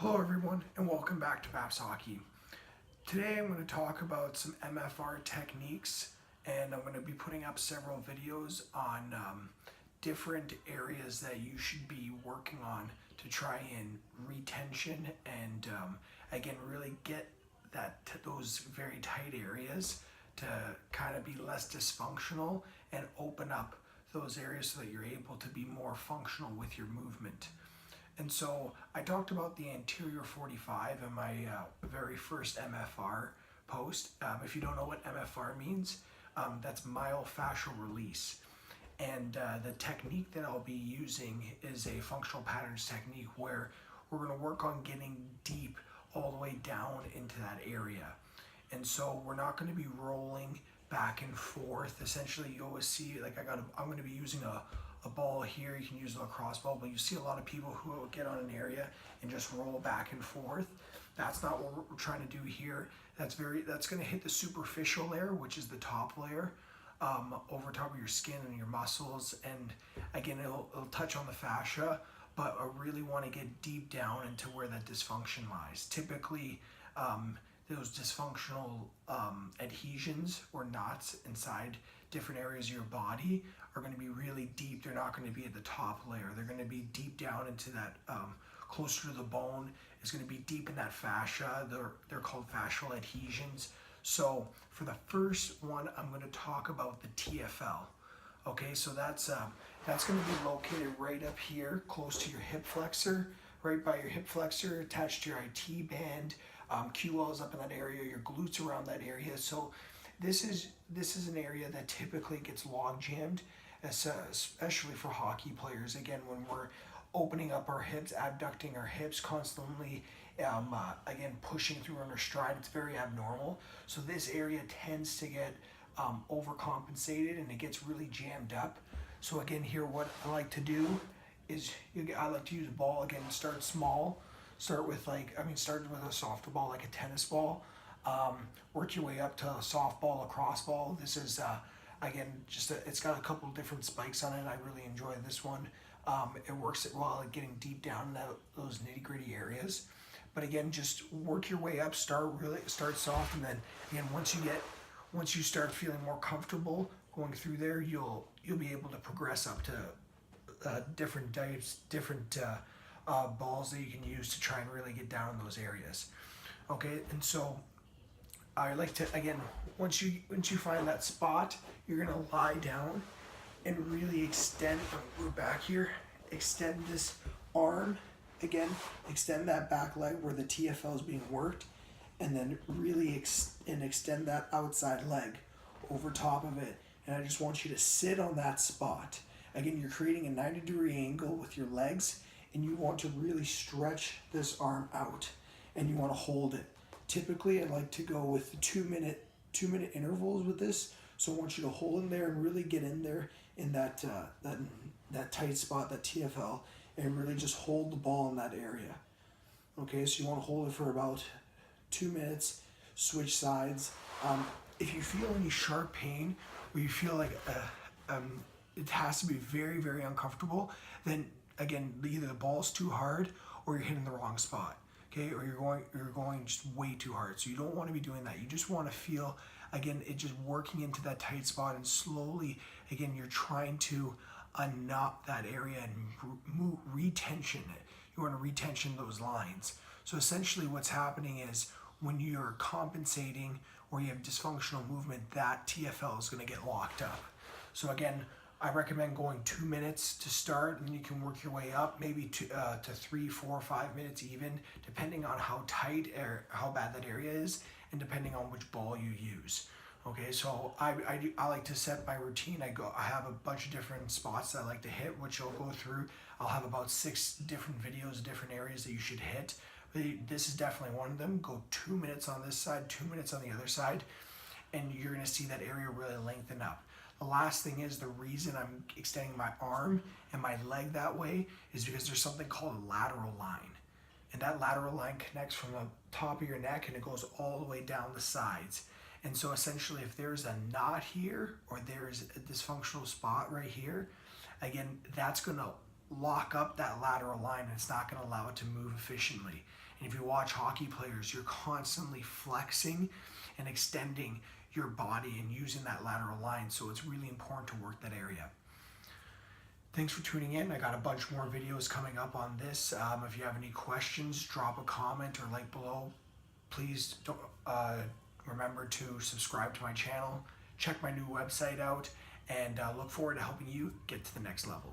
Hello everyone and welcome back to Maps Hockey. Today I'm going to talk about some MFR techniques and I'm going to be putting up several videos on different areas that you should be working on to try and retention and again really get those very tight areas to kind of be less dysfunctional and open up those areas so that you're able to be more functional with your movement. And so I talked about the anterior 45 in my very first MFR post. If you don't know what MFR means, that's myofascial release. And the technique that I'll be using is a functional patterns technique where we're going to work on getting deep all the way down into that area. And so we're not going to be rolling back and forth. Essentially, you always see, like I'm going to be using a ball here. You can use a lacrosse ball, but you see a lot of people who will get on an area and just roll back and forth. That's not what we're trying to do here. That's going to hit the superficial layer, which is the top layer, over top of your skin and your muscles. And again, it'll touch on the fascia, but I really want to get deep down into where that dysfunction lies. Typically, those dysfunctional adhesions or knots inside different areas of your body are going to be really deep. They're not going to be at the top layer. They're going to be deep down into that, closer to the bone. It's going to be deep in that fascia. They're called fascial adhesions. So for the first one, I'm going to talk about the TFL. Okay, so that's going to be located right up here, close to your hip flexor, right by your hip flexor, attached to your IT band. QL is up in that area, your glutes around that area. So this is an area that typically gets log jammed, especially for hockey players. Again, when we're opening up our hips, abducting our hips constantly, again pushing through under stride, it's very abnormal. So this area tends to get overcompensated and it gets really jammed up. So again, here what I like to do is I like to use a ball. Again, start small. Start with start with a softer ball like a tennis ball. Work your way up to a softball, lacrosse ball. This is again it's got a couple of different spikes on it. I really enjoy this one. It works well at getting deep down in those nitty-gritty areas. But again, just work your way up. Start soft, and then again once you start feeling more comfortable going through there, you'll be able to progress up to different types, different balls that you can use to try and really get down in those areas. Okay, and so I like to, again, once you find that spot, you're gonna lie down and really extend. We're back here. Extend this arm again. Extend that back leg where the TFL is being worked, and then really extend that outside leg over top of it. And I just want you to sit on that spot. Again, you're creating a 90-degree angle with your legs, and you want to really stretch this arm out, and you want to hold it. Typically, I like to go with 2 minute intervals with this. So I want you to hold in there and really get in there in that tight spot, that TFL, and really just hold the ball in that area. Okay, so you want to hold it for about 2 minutes. Switch sides. If you feel any sharp pain, or you feel like it has to be very, very uncomfortable, then again, either the ball's too hard or you're hitting the wrong spot. Okay, or you're going just way too hard. So you don't want to be doing that. You just want to feel, again, it just working into that tight spot, and slowly, again, you're trying to unknot that area and retension it. You want to retension those lines. So essentially what's happening is when you're compensating or you have dysfunctional movement, that TFL is going to get locked up. So again, I recommend going 2 minutes to start, and then you can work your way up, maybe to 3, 4, 5 minutes even, depending on how tight or how bad that area is, and depending on which ball you use. Okay, so I like to set my routine. I have a bunch of different spots that I like to hit, which I'll go through. I'll have about 6 different videos, different areas that you should hit. This is definitely one of them. Go 2 minutes on this side, 2 minutes on the other side, and you're gonna see that area really lengthen up. The last thing is, the reason I'm extending my arm and my leg that way is because there's something called a lateral line. And that lateral line connects from the top of your neck and it goes all the way down the sides. And so essentially, if there's a knot here or there's a dysfunctional spot right here, again, that's gonna lock up that lateral line and it's not gonna allow it to move efficiently. And if you watch hockey players, you're constantly flexing and extending your body and using that lateral line. So it's really important to work that area. Thanks for tuning in. I got a bunch more videos coming up on this. If you have any questions, drop a comment or like below. Please don't, remember to subscribe to my channel, check my new website out, and look forward to helping you get to the next level.